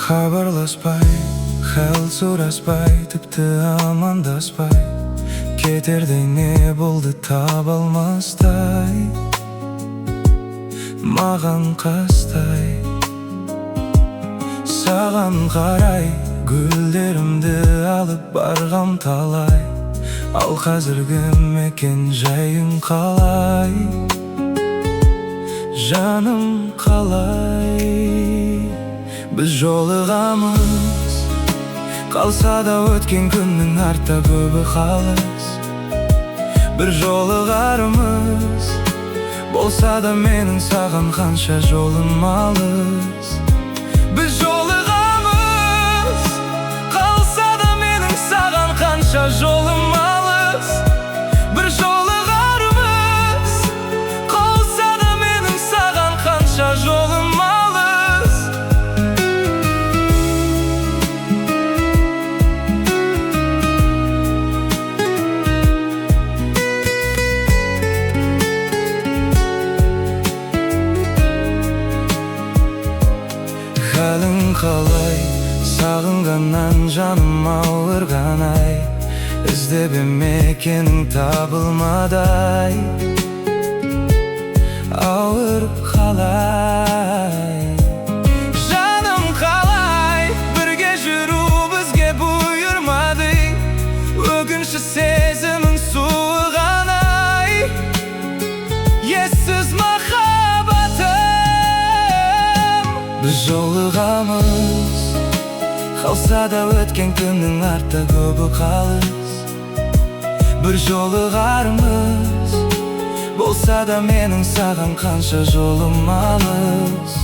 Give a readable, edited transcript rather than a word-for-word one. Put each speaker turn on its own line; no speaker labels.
Хабарласпай, хәл сұраспай, тіпті амандаспай, кетердей не болды таба алмастай, маған қастай. Саған қарай гүлдерімді алып барғам талай, ал қазіргі мекен жайың қалай? Жаным қалай? Біз жолығамыз, қалса да өткен күннің артта көбі қалыс. Бір жолығарымыз болса да менің саған қанша жолым алыс. Біз жолығамыз, қалса да менің саған қанша жолым алыс. Бір жолығарымыз, қалса да менің саған қанша жолым алыс. Хәлің қалай? Сағынғаннан жаным ауырған ай, іздеп мекенің табылмадай. Ауыр қалай? Жаным қалай? Бірге жүру бізге бұйырмады, өкініші сезімің суыған ай, ессіз махаббатым. Біз жолығамыз, қалса да өткен күннің артта көбі қалыс. Бір жолығарымыз болса да менің саған қанша жолым алыс.